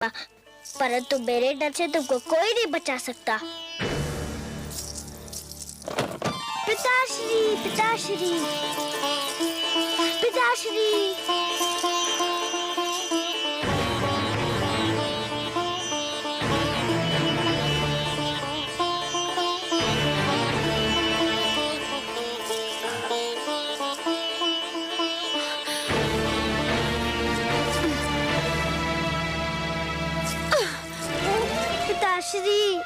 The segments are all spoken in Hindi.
परंतु मेरे डर से तुमको कोई नहीं बचा सकता। पिताश्री, पिताश्री, पिताश्री। पिताश्री,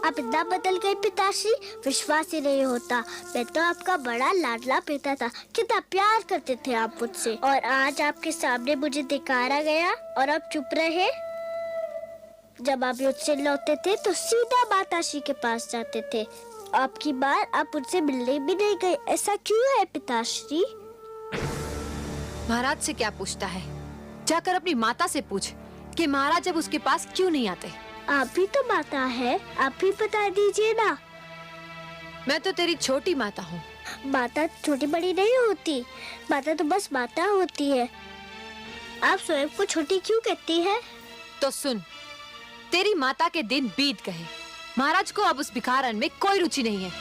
आप इतना बदल गए पिताश्री, विश्वास ही नहीं होता। मैं तो आपका बड़ा लाडला बेटा था, कितना प्यार करते थे आप मुझसे, और आज आपके सामने मुझे दिखाया गया और आप चुप रहे। जब आप मुझसे लौटते थे तो सीधा माताश्री के पास जाते थे। आपकी बार आप मुझसे मिलने भी नहीं गए, ऐसा क्यों है पिताश्री? महाराज से क्या पूछता है? जाकर अपनी माता से पूछ कि महाराज जब उसके पास क्यों नहीं आते। आप भी तो माता है, आप भी बता दीजिए ना। मैं तो तेरी छोटी माता हूँ। माता छोटी बड़ी नहीं होती, माता तो बस माता होती है। आप स्वयं को छोटी क्यों कहती है? तो सुन, तेरी माता के दिन बीत गए। महाराज को अब उस भिखारन में कोई रुचि नहीं है।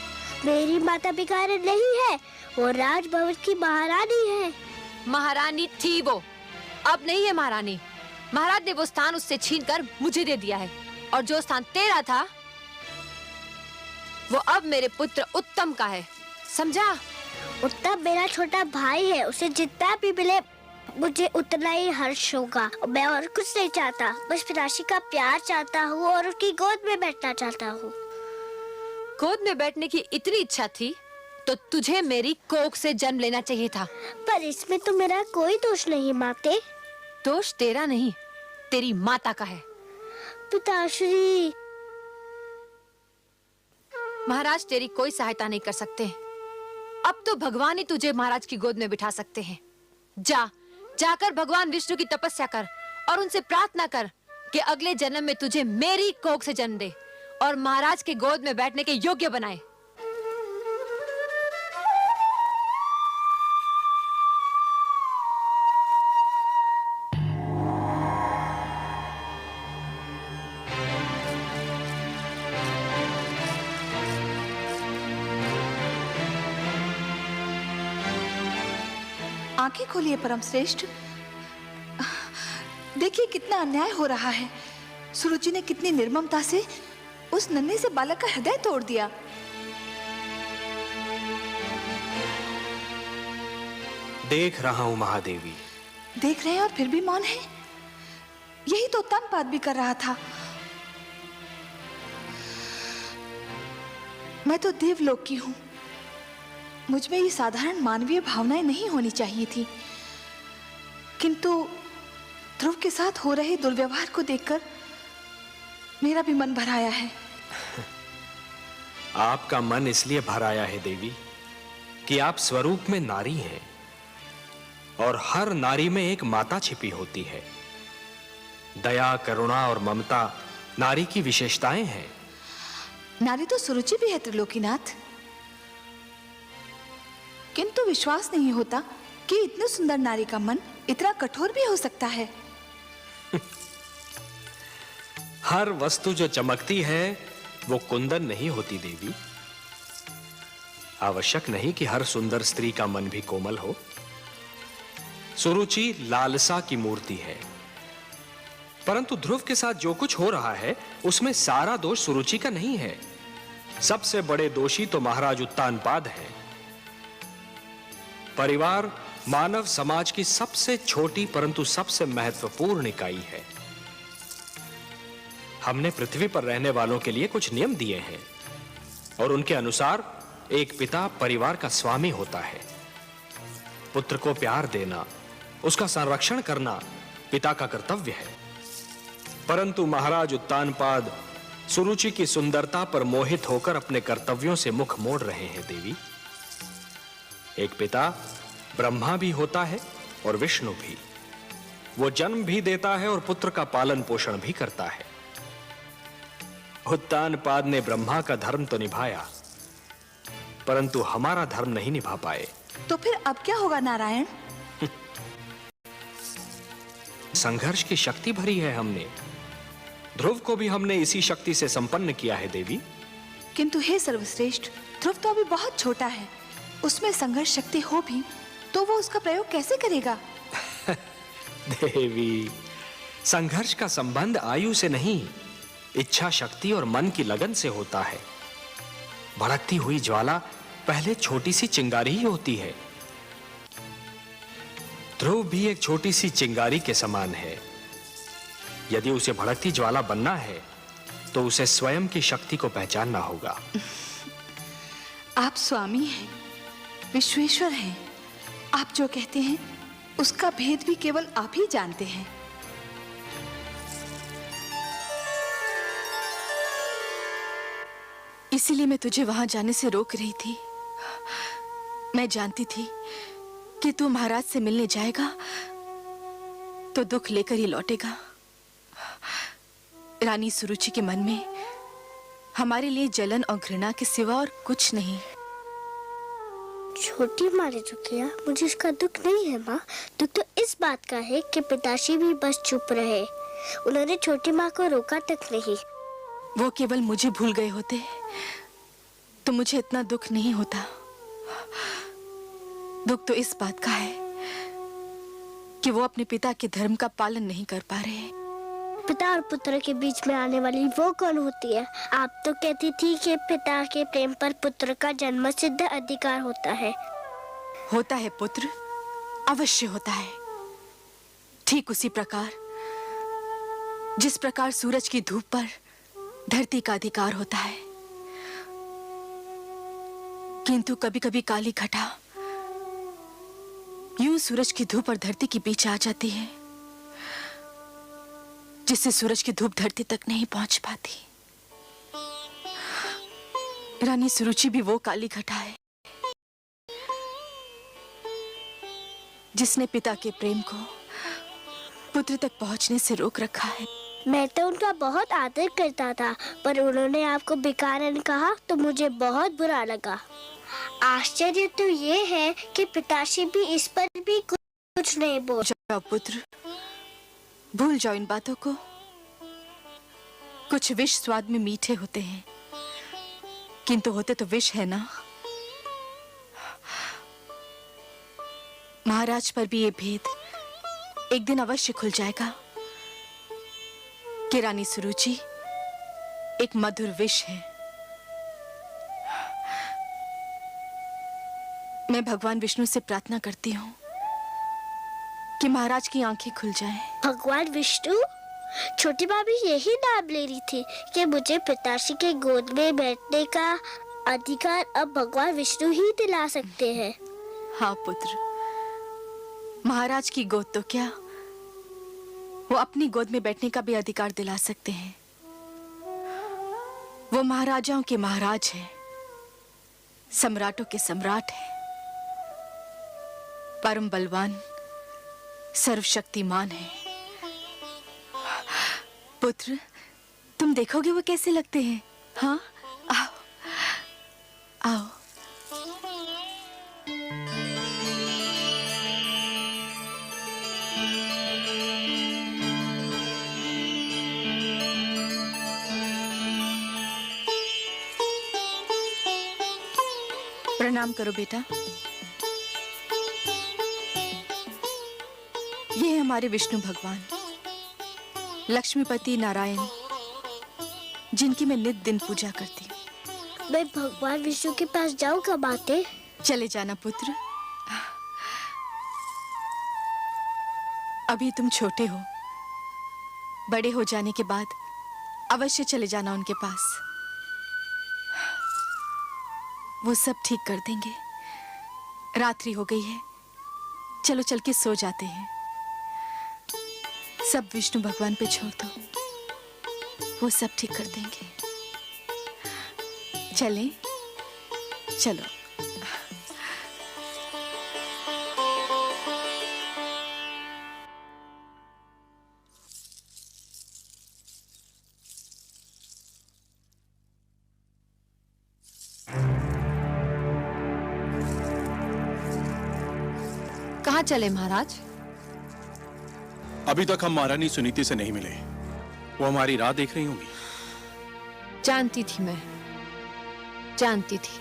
मेरी माता भिखारन नहीं है, वो राजभवन की महारानी है। महारानी थी वो, अब नहीं है महारानी। महाराज ने वो स्थान उससे छीनकर मुझे दे दिया है, और जो स्थान तेरा था वो अब मेरे पुत्र उत्तम का है, समझा? उत्तम मेरा छोटा भाई है, उसे जितना भी मिले मुझे उतना ही हर्ष होगा। मैं और कुछ नहीं चाहता, बस पिताश्री का प्यार चाहता हूँ और उसकी गोद में बैठना चाहता हूँ। गोद में बैठने की इतनी इच्छा थी तो तुझे मेरी कोख से जन्म लेना चाहिए था। पर इसमें तो मेरा कोई दोष नहीं माते। दोष तेरा नहीं, तेरी माता का है। पिताश्री, महाराज तेरी कोई सहायता नहीं कर सकते। अब तो भगवान ही तुझे महाराज की गोद में बिठा सकते हैं। जाकर भगवान विष्णु की तपस्या कर और उनसे प्रार्थना कर कि अगले जन्म में तुझे मेरी कोख से जन्म दे और महाराज के गोद में बैठने के योग्य बनाए। आंखें खोलिए परम श्रेष्ठ, देखिए कितना अन्याय हो रहा है। सुरुचि ने कितनी निर्ममता से उस नन्हे से बालक का हृदय तोड़ दिया। देख रहा हूं महादेवी। देख रहे हैं और फिर भी मौन है? यही तो उत्तमपाद भी कर रहा था। मैं तो देवलोक की हूं, मुझ में ये साधारण मानवीय भावनाएं नहीं होनी चाहिए थी, किंतु ध्रुव के साथ हो रहे दुर्व्यवहार को देखकर मेरा भी मन भर आया है। आपका मन इसलिए भर आया है देवी कि आप स्वरूप में नारी हैं, और हर नारी में एक माता छिपी होती है। दया, करुणा और ममता नारी की विशेषताएं हैं। नारी तो सुरुचि भी है त्रिलोकीनाथ, किंतु विश्वास नहीं होता कि इतनी सुंदर नारी का मन इतना कठोर भी हो सकता है। हर वस्तु जो चमकती है वो कुंदन नहीं होती देवी। आवश्यक नहीं कि हर सुंदर स्त्री का मन भी कोमल हो। सुरुचि लालसा की मूर्ति है, परंतु ध्रुव के साथ जो कुछ हो रहा है उसमें सारा दोष सुरुचि का नहीं है। सबसे बड़े दोषी तो महाराज उत्तानपाद हैं। परिवार मानव समाज की सबसे छोटी परंतु सबसे महत्वपूर्ण इकाई है। हमने पृथ्वी पर रहने वालों के लिए कुछ नियम दिए हैं, और उनके अनुसार एक पिता परिवार का स्वामी होता है। पुत्र को प्यार देना, उसका संरक्षण करना पिता का कर्तव्य है। परंतु महाराज उत्तानपाद सुरुचि की सुंदरता पर मोहित होकर अपने कर्तव्यों से मुख मोड़ रहे हैं देवी। एक पिता ब्रह्मा भी होता है और विष्णु भी। वो जन्म भी देता है और पुत्र का पालन पोषण भी करता है। उत्तानपाद ने ब्रह्मा का धर्म तो निभाया, परंतु हमारा धर्म नहीं निभा पाए। तो फिर अब क्या होगा नारायण? संघर्ष की शक्ति भरी है हमने। ध्रुव को भी हमने इसी शक्ति से संपन्न किया है देवी। किंतु हे सर्वश्रेष्ठ, ध्रुव तो अभी बहुत छोटा है। उसमें संघर्ष शक्ति हो भी तो वो उसका प्रयोग कैसे करेगा? देवी, संघर्ष का संबंध आयु से नहीं, इच्छा शक्ति और मन की लगन से होता है। भड़कती हुई ज्वाला पहले छोटी सी चिंगारी ही होती है। ध्रुव भी एक छोटी सी चिंगारी के समान है। यदि उसे भड़कती ज्वाला बनना है तो उसे स्वयं की शक्ति को पहचानना होगा। आप स्वामी हैं, विश्वेश्वर हैं। आप जो कहते हैं उसका भेद भी केवल आप ही जानते हैं। इसीलिए मैं तुझे वहां जाने से रोक रही थी। मैं जानती थी कि तू महाराज से मिलने जाएगा तो दुख लेकर ही लौटेगा। रानी सुरुचि के मन में हमारे लिए जलन और घृणा के सिवा और कुछ नहीं। छोटी माँ ने जो किया मुझे इसका दुख नहीं है माँ। दुख तो इस बात का है कि पिताश्री भी बस चुप रहे। उन्होंने छोटी माँ को रोका तक नहीं। वो केवल मुझे भूल गए होते तो मुझे इतना दुख नहीं होता। दुख तो इस बात का है कि वो अपने पिता के धर्म का पालन नहीं कर पा रहे। पिता और पुत्र के बीच में आने वाली वो कौन होती है? आप तो कहती थी कि पिता के प्रेम पर पुत्र का जन्म सिद्ध अधिकार होता है। होता है पुत्र, अवश्य होता है। ठीक उसी प्रकार जिस प्रकार सूरज की धूप पर धरती का अधिकार होता है। किंतु कभी कभी काली घटा यूं सूरज की धूप और धरती के बीच आ जाती है, जिससे सूरज की धूप धरती तक नहीं पहुंच पाती। रानी सुरुचि भी वो काली घटा है जिसने पिता के प्रेम को पुत्र तक पहुंचने से रोक रखा है। मैं तो उनका बहुत आदर करता था, पर उन्होंने आपको बेकारन कहा तो मुझे बहुत बुरा लगा। आश्चर्य तो ये है कि पिताश्री भी इस पर भी कुछ नहीं बोल। जाओ पुत्र, भूल जाओ इन बातों को। कुछ विष स्वाद में मीठे होते हैं, किंतु होते तो विष है ना। महाराज पर भी ये भेद एक दिन अवश्य खुल जाएगा कि रानी सुरुचि एक मधुर विष है। मैं भगवान विष्णु से प्रार्थना करती हूँ कि महाराज की आंखें खुल जाएं। भगवान विष्णु? छोटी माँ भी यही नाम ले रही थी कि मुझे पिताश्री के गोद में बैठने का अधिकार अब भगवान विष्णु ही दिला सकते हैं। हाँ पुत्र, महाराज की गोद तो क्या, वो अपनी गोद में बैठने का भी अधिकार दिला सकते हैं। वो महाराजाओं के महाराज हैं, सम्राटों के सम्राट हैं, परम बलवान, सर्वशक्तिमान है। पुत्र, तुम देखोगे वो कैसे लगते हैं। हाँ, आओ आओ। प्रणाम करो बेटा। ये है हमारे विष्णु भगवान, लक्ष्मीपति नारायण, जिनकी मैं नित दिन पूजा करती हूँ। मैं भगवान विष्णु के पास जाऊँ कब आते? चले जाना पुत्र, अभी तुम छोटे हो। बड़े हो जाने के बाद अवश्य चले जाना उनके पास, वो सब ठीक कर देंगे। रात्रि हो गई है, चलो चल के सो जाते हैं। सब विष्णु भगवान पे छोड़ दो, वो सब ठीक कर देंगे। चलें? चलो। कहाँ चले महाराज? अभी तक हम महारानी सुनीति से नहीं मिले। वो हमारी राह देख रही होंगी। जानती थी मैं, जानती थी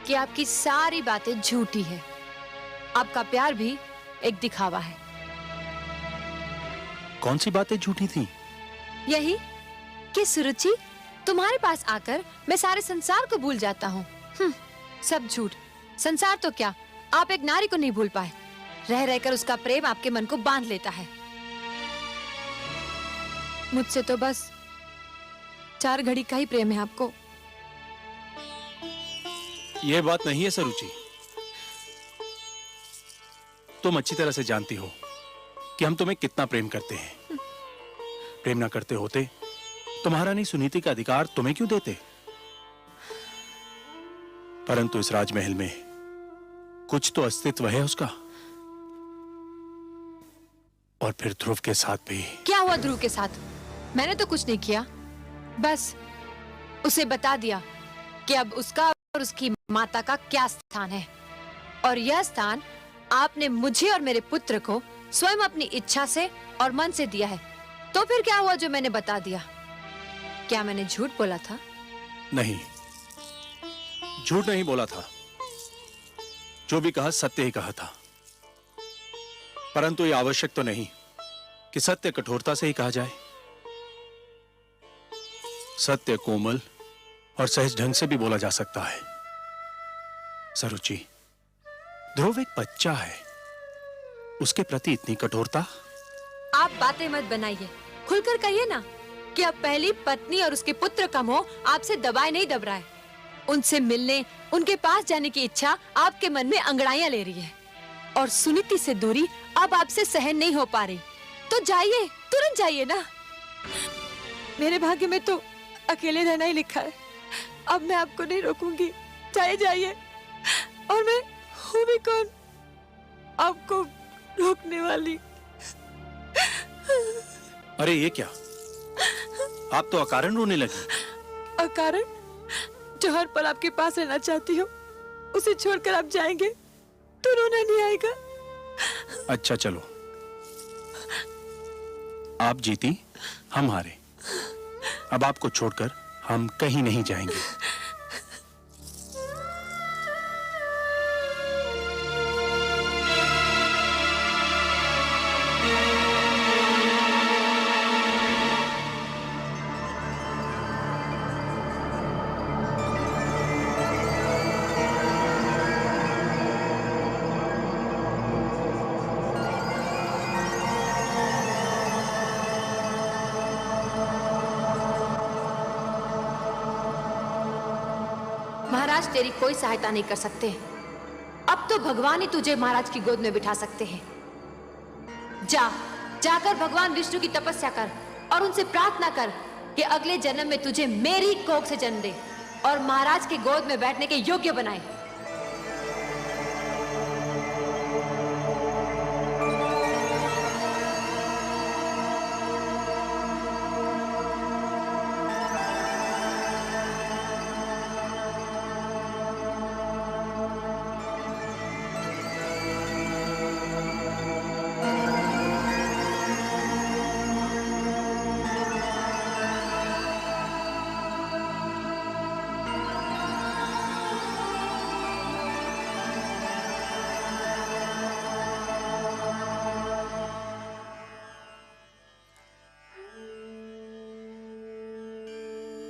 कि आपकी सारी बातें झूठी है। आपका प्यार भी एक दिखावा है। कौन सी बातें झूठी थी? यही कि सुरुचि, तुम्हारे पास आकर मैं सारे संसार को भूल जाता हूँ। सब झूठ। संसार तो क्या, आप एक नारी को नहीं भूल पाए। रह रहकर उसका प्रेम आपके मन को बांध लेता है। मुझसे तो बस 4 घड़ी का ही प्रेम है आपको। यह बात नहीं है सरुचि। तुम अच्छी तरह से जानती हो कि हम तुम्हें कितना प्रेम करते हैं। प्रेम ना करते होते तो महारानी सुनीति का अधिकार तुम्हें क्यों देते? परंतु इस राजमहल में कुछ तो अस्तित्व है उसका। और फिर ध्रुव के साथ भी। क्या हुआ ध्रुव के साथ? मैंने तो कुछ नहीं किया, बस उसे बता दिया कि अब उसका और उसकी माता का क्या स्थान है। और यह स्थान आपने मुझे और मेरे पुत्र को स्वयं अपनी इच्छा से और मन से दिया है। तो फिर क्या हुआ जो मैंने बता दिया? क्या मैंने झूठ बोला था? नहीं, झूठ नहीं बोला था। जो भी कहा सत्य ही कहा था। परंतु यह आवश्यक तो नहीं कि सत्य कठोरता से ही कहा जाए। सत्य कोमल और सहज ढंग से भी बोला जा सकता है। सरुचि, ध्रुव एक बच्चा है, उसके प्रति इतनी कठोरता? आप बातें मत बनाइए, खुलकर कहिए ना कि अब पहली पत्नी और उसके पुत्र का मोह आपसे दबाए नहीं दब रहा है। उनसे मिलने, उनके पास जाने की इच्छा आपके मन में अंगड़ाइयां ले रही है। और सुनीति से दूरी अब आपसे सहन नहीं हो पा रही। तो जाइए, तुरंत जाइए ना। मेरे भाग्य में तो अकेले रहना ही लिखा है। अब मैं आपको नहीं रोकूंगी। जाइए जाइए। और मैं हूँ भी कौन आपको रोकने वाली? अरे ये क्या, आप तो अकारण रोने लगी। अकारण? जो हर पल आपके पास रहना चाहती हो, उसे छोड़कर आप जाएंगे तो रोना नहीं आएगा? अच्छा चलो, आप जीती, हम हारे। अब आपको छोड़कर हम कहीं नहीं जाएंगे। महाराज तेरी कोई सहायता नहीं कर सकते। अब तो भगवान ही तुझे महाराज की गोद में बिठा सकते हैं। जाकर भगवान विष्णु की तपस्या कर और उनसे प्रार्थना कर कि अगले जन्म में तुझे मेरी कोख से जन्म दे और महाराज की गोद में बैठने के योग्य बनाए।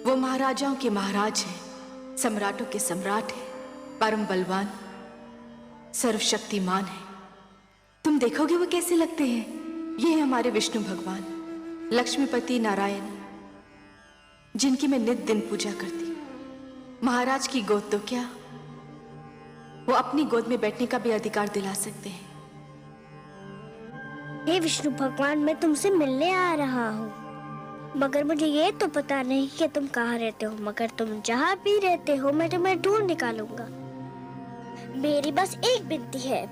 वो महाराजाओं के महाराज हैं, सम्राटों के सम्राट हैं, परम बलवान, सर्वशक्तिमान है। तुम देखोगे वो कैसे लगते हैं। ये है हमारे विष्णु भगवान, लक्ष्मीपति नारायण, जिनकी मैं नित दिन पूजा करती। महाराज की गोद तो क्या, वो अपनी गोद में बैठने का भी अधिकार दिला सकते हैं। हे विष्णु भगवान, मैं तुमसे मिलने आ रहा हूँ, मगर मुझे ये तो पता नहीं कि तुम कहाँ रहते हो। मगर तुम जहाँ भी रहते हो मैं तुम्हें ढूंढ निकालूंगा। मेरी बस एक विनती है।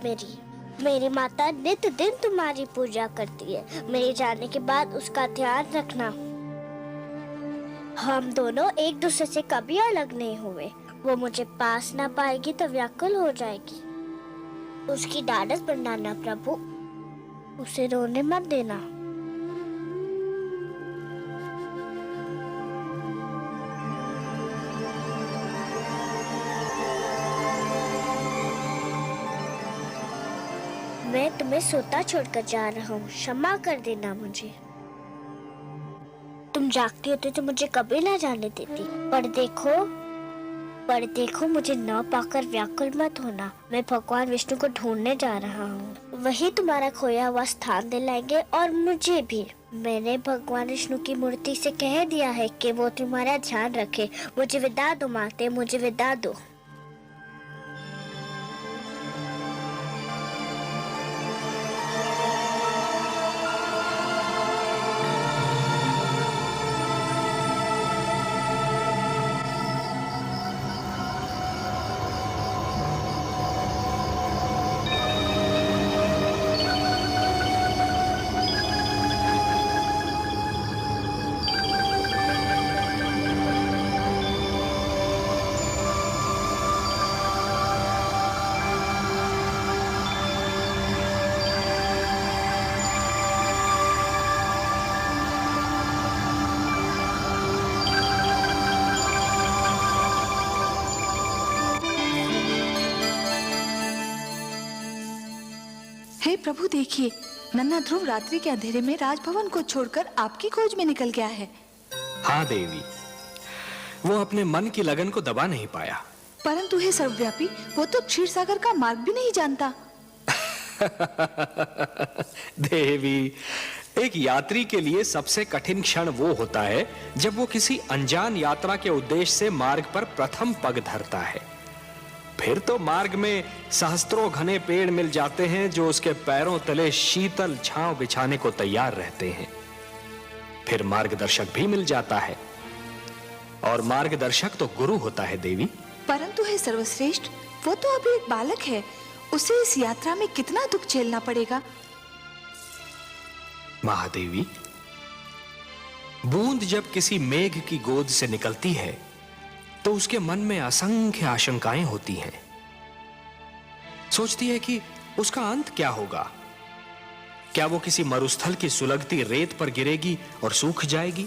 मेरी माता नित दिन तुम्हारी पूजा करती है। मेरे जाने के बाद उसका ध्यान रखना। हम दोनों एक दूसरे से कभी अलग नहीं हुए। वो मुझे पास ना पाएगी तो व्याकुल हो जाएगी। उसकी ढाढ़स बनाना प्रभु, उसे रोने मत देना। मैं तुम्हें सोता छोड़कर जा रहा हूँ, क्षमा कर देना मुझे। तुम जागती होती तो मुझे कभी ना जाने देती। पर देखो मुझे न पाकर व्याकुल मत होना। मैं भगवान विष्णु को ढूंढने जा रहा हूँ। वही तुम्हारा खोया हुआ स्थान दिलाएंगे और मुझे भी। मैंने भगवान विष्णु की मूर्ति से कह दिया है कि वो तुम्हारा ध्यान रखे। मुझे विदा दो माते, मुझे विदा दो। हे प्रभु, देखिए नन्हा ध्रुव रात्रि के अंधेरे में राजभवन को छोड़कर आपकी खोज में निकल गया है। हाँ देवी, वो अपने मन की लगन को दबा नहीं पाया। परंतु हे सर्वव्यापी, वो तो क्षीर सागर का मार्ग भी नहीं जानता। देवी, एक यात्री के लिए सबसे कठिन क्षण वो होता है जब वो किसी अनजान यात्रा के उद्देश्य से मार्ग पर प्रथम पग धरता है। फिर तो मार्ग में सहस्त्रों घने पेड़ मिल जाते हैं जो उसके पैरों तले शीतल छांव बिछाने को तैयार रहते हैं। फिर मार्गदर्शक भी मिल जाता है, और मार्गदर्शक तो गुरु होता है देवी। परंतु हे सर्वश्रेष्ठ, वो तो अभी एक बालक है। उसे इस यात्रा में कितना दुख झेलना पड़ेगा। महादेवी, बूंद जब किसी मेघ की गोद से निकलती है तो उसके मन में असंख्य आशंकाएं होती हैं। सोचती है कि उसका अंत क्या होगा। क्या वो किसी मरुस्थल की सुलगती रेत पर गिरेगी और सूख जाएगी,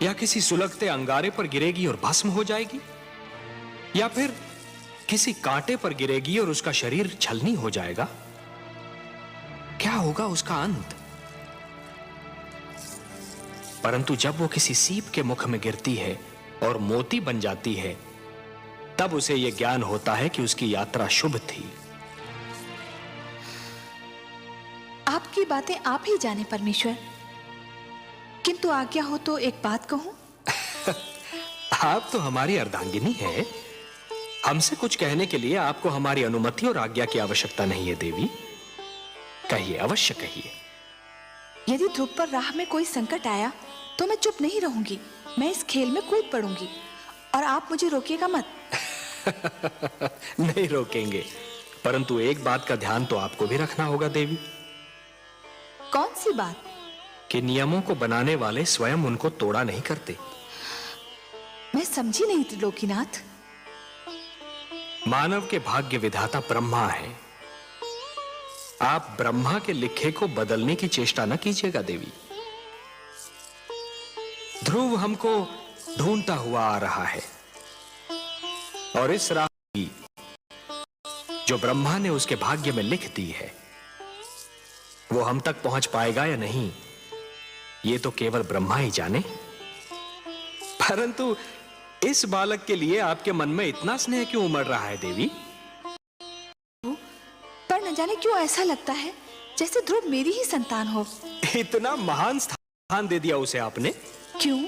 या किसी सुलगते अंगारे पर गिरेगी और भस्म हो जाएगी, या फिर किसी कांटे पर गिरेगी और उसका शरीर छलनी हो जाएगा। क्या होगा उसका अंत? परंतु जब वो किसी सीप के मुख में गिरती है और मोती बन जाती है, तब उसे यह ज्ञान होता है कि उसकी यात्रा शुभ थी। आपकी बातें आप ही जाने परमेश्वर, किंतु आज्ञा हो तो एक बात कहूं। आप तो हमारी अर्धांगिनी है। हमसे कुछ कहने के लिए आपको हमारी अनुमति और आज्ञा की आवश्यकता नहीं है देवी। कहिए, अवश्य कहिए। यदि ध्रुव पर राह में कोई संकट आया तो मैं चुप नहीं रहूंगी। मैं इस खेल में कूद पड़ूंगी और आप मुझे रोकिएगा मत। नहीं रोकेंगे, परंतु एक बात का ध्यान तो आपको भी रखना होगा देवी। कौन सी बात? कि नियमों को बनाने वाले स्वयं उनको तोड़ा नहीं करते। मैं समझी नहीं त्रिलोकीनाथ। मानव के भाग्य विधाता ब्रह्मा है। आप ब्रह्मा के लिखे को बदलने की चेष्टा न कीजिएगा देवी। ध्रुव हमको ढूंढता हुआ आ रहा है, और इस राह की जो ब्रह्मा ने उसके भाग्य में लिख दी है, वो हम तक पहुंच पाएगा या नहीं, ये तो केवल ब्रह्मा ही जाने। परंतु इस बालक के लिए आपके मन में इतना स्नेह क्यों उमड़ रहा है देवी? पर न जाने क्यों ऐसा लगता है जैसे ध्रुव मेरी ही संतान हो। इतना महान स्थान दे दिया उसे आपने। क्यों?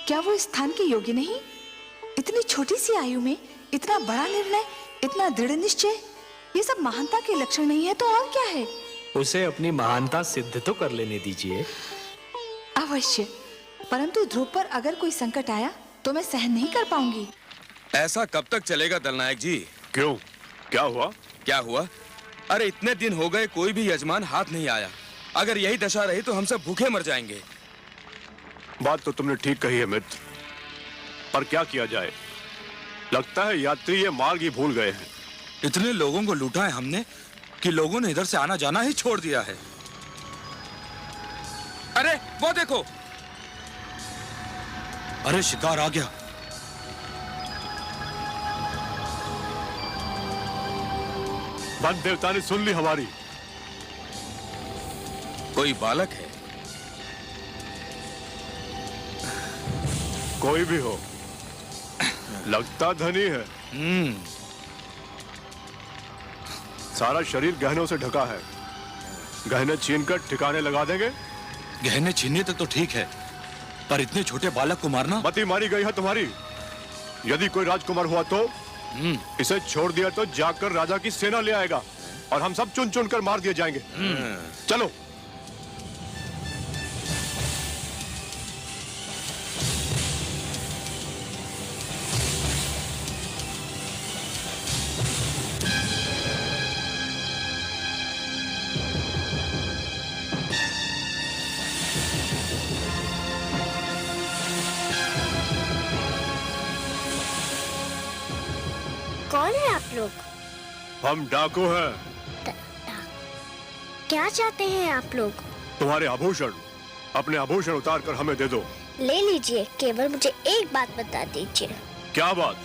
क्या वो इस स्थान के योग्य नहीं? इतनी छोटी सी आयु में इतना बड़ा निर्णय, इतना दृढ़ निश्चय, ये सब महानता के लक्षण नहीं है तो और क्या है? उसे अपनी महानता सिद्ध तो कर लेने दीजिए। अवश्य, परंतु ध्रुव पर अगर कोई संकट आया तो मैं सहन नहीं कर पाऊंगी। ऐसा कब तक चलेगा दलनायक जी? क्यों, क्या हुआ? क्या हुआ? अरे इतने दिन हो गए, कोई भी यजमान हाथ नहीं आया। अगर यही दशा रही तो हम सब भूखे मर जाएंगे। बात तो तुमने ठीक कही है मित्र, पर क्या किया जाए? लगता है यात्री ये मार्ग ही भूल गए हैं। इतने लोगों को लूटा है हमने कि लोगों ने इधर से आना जाना ही छोड़ दिया है। अरे वो देखो, अरे शिकार आ गया। वन देवता ने सुन ली हमारी। कोई बालक है? कोई भी हो, लगता धनी है। सारा शरीर गहनों से ढका है। गहने छीनकर ठिकाने लगा देंगे। गहने छीनने तक तो ठीक है, पर इतने छोटे बालक को मारना। मती मारी गई है तुम्हारी। यदि कोई राजकुमार हुआ तो इसे छोड़ दिया तो जाकर राजा की सेना ले आएगा और हम सब चुन चुन कर मार दिए जाएंगे। चलो। कौन है आप लोग? हम डाकू हैं। क्या चाहते हैं आप लोग? तुम्हारे आभूषण, अपने आभूषण उतार कर हमें दे दो। ले लीजिए, केवल मुझे एक बात बता दीजिए। क्या बात?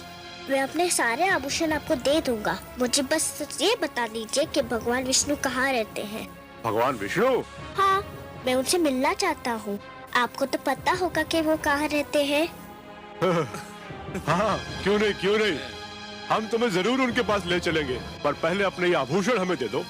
मैं अपने सारे आभूषण आपको दे दूंगा। मुझे बस ये बता दीजिए कि भगवान विष्णु कहाँ रहते हैं। भगवान विष्णु? हाँ, मैं उनसे मिलना चाहता हूँ। आपको तो पता होगा कि वो कहाँ रहते हैं। हाँ, क्यों नहीं, क्यों नहीं। हम तुम्हें जरूर उनके पास ले चलेंगे, पर पहले अपने ये आभूषण हमें दे दो।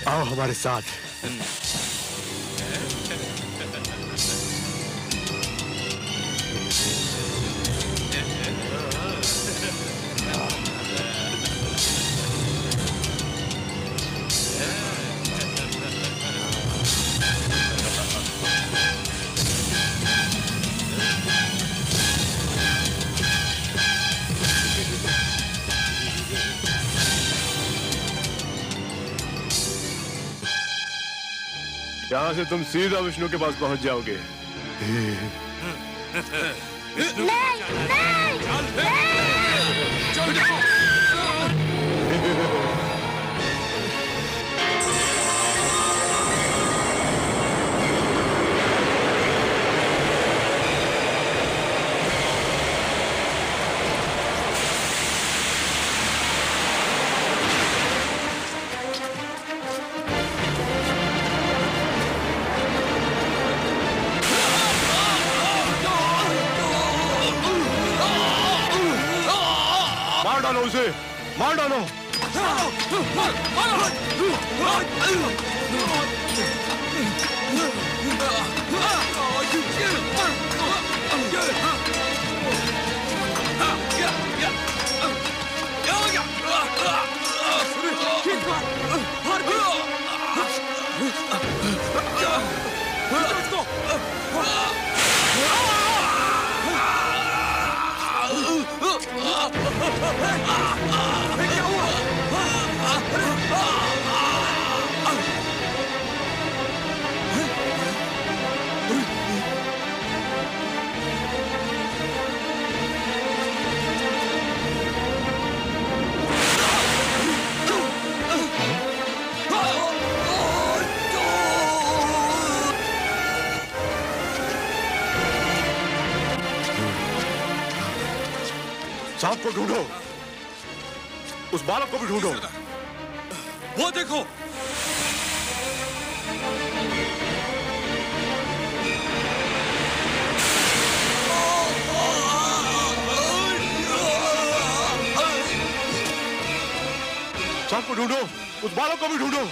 आओ हमारे साथ। यहाँ से तुम सीधा विष्णु के पास पहुंच जाओगे। मार डालो उसे, मार डालो। सांप को ढूंढो, उस बालक को भी ढूंढो। वो देखो, सांप को ढूंढो, उस बालक को भी ढूंढो।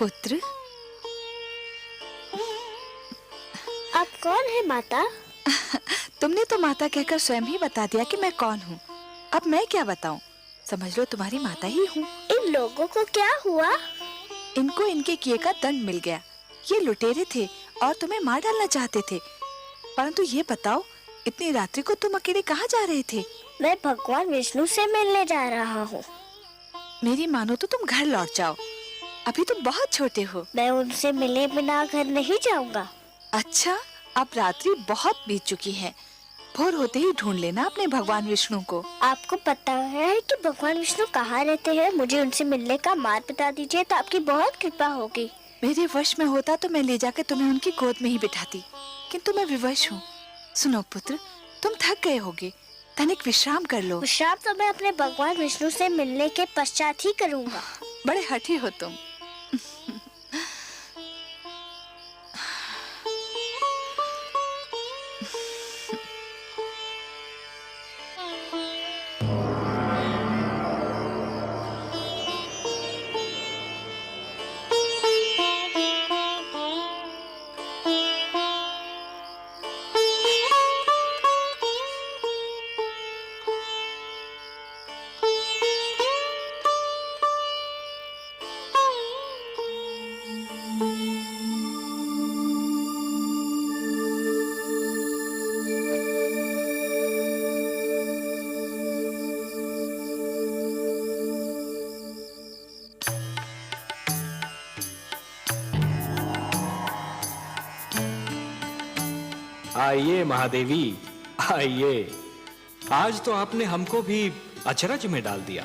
पुत्र, आप कौन है माता? तुमने तो माता कहकर स्वयं ही बता दिया कि मैं कौन हूँ। अब मैं क्या बताऊं? समझ लो तुम्हारी माता ही हूँ। इन लोगों को क्या हुआ? इनको इनके किए का दंड मिल गया। ये लुटेरे थे और तुम्हें मार डालना चाहते थे। परंतु ये बताओ, इतनी रात्रि को तुम अकेले कहाँ जा रहे थे? मैं भगवान विष्णु से मिलने जा रहा हूँ। मेरी मानो तो तुम घर लौट जाओ, अभी तुम बहुत छोटे हो। मैं उनसे मिले बिना घर नहीं जाऊंगा। अच्छा, अब रात्रि बहुत बीत चुकी है। भोर होते ही ढूंढ लेना अपने भगवान विष्णु को। आपको पता है कि भगवान विष्णु कहाँ रहते हैं? मुझे उनसे मिलने का मार्ग बता दीजिए तो आपकी बहुत कृपा होगी। मेरे वश में होता तो मैं ले जाकर तुम्हें उनकी गोद में ही बिठाती, किंतु मैं विवश हूँ। सुनो पुत्र, तुम थक गए होगे, तनिक विश्राम कर लो। विश्राम तो मैं अपने भगवान विष्णु से मिलने के पश्चात ही करूँगा। बड़े हठी हो तुम। आइए महादेवी, आइए। आज तो आपने हमको भी अचरज में डाल दिया।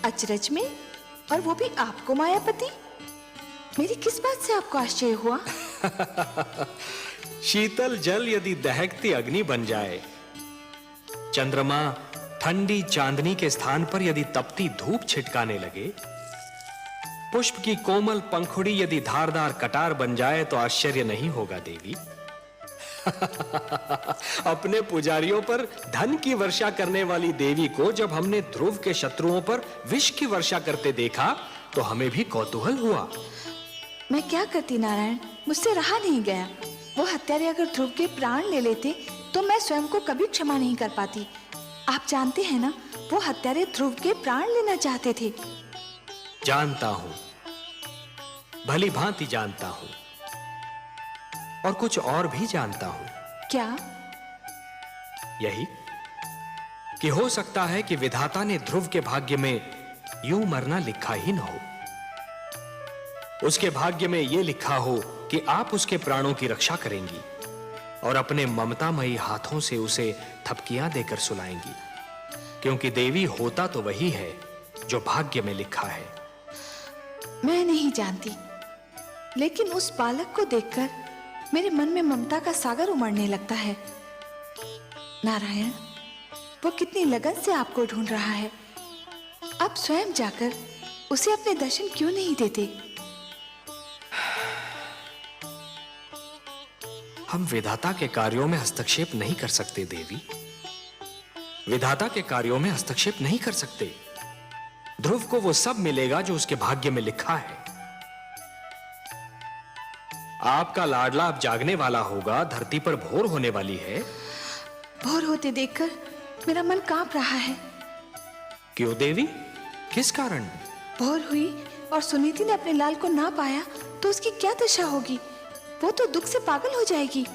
अचरज में? और वो भी आपको मायापति? मेरी किस बात से आपको आश्चर्य हुआ? शीतल जल यदि दहकती अग्नि बन जाए, चंद्रमा ठंडी चांदनी के स्थान पर यदि तपती धूप छिटकाने लगे, पुष्प की कोमल पंखुड़ी यदि धारदार कटार बन जाए तो आश्चर्य नहीं होगा देवी। अपने पुजारियों पर धन की वर्षा करने वाली देवी को जब हमने ध्रुव के शत्रुओं पर विष की वर्षा करते देखा तो हमें भी कौतूहल हुआ। मैं क्या करती नारायण, मुझसे रहा नहीं गया। वो हत्यारे अगर ध्रुव के प्राण ले लेते तो मैं स्वयं को कभी क्षमा नहीं कर पाती। आप जानते हैं ना, वो हत्यारे ध्रुव के प्राण लेना चाहते थे। जानता हूं, भली भांति जानता हूं, और कुछ और भी जानता हूं। क्या? यही कि हो सकता है कि विधाता ने ध्रुव के भाग्य में यूं मरना लिखा ही न हो। उसके भाग्य में यह लिखा हो कि आप उसके प्राणों की रक्षा करेंगी और अपने ममतामयी हाथों से उसे थपकियां देकर सुलाएंगी, क्योंकि देवी होता तो वही है जो भाग्य में लिखा है। मैं नहीं जानती, लेकिन उस बालक को देखकर मेरे मन में ममता का सागर उमड़ने लगता है। नारायण, वो कितनी लगन से आपको ढूंढ रहा है। आप स्वयं जाकर उसे अपने दर्शन क्यों नहीं देते? हम विधाता के कार्यों में हस्तक्षेप नहीं कर सकते देवी। विधाता के कार्यों में हस्तक्षेप नहीं कर सकते। ध्रुव को वो सब मिलेगा जो उसके भाग्य में लिखा है। आपका लाडला अब जागने वाला होगा, धरती पर भोर होने वाली है। भोर होते देखकर मेरा मन कांप रहा है। क्यों देवी, किस कारण? भोर हुई और सुनीति ने अपने लाल को ना पाया तो उसकी क्या दशा होगी? वो तो दुख से पागल हो जाएगी।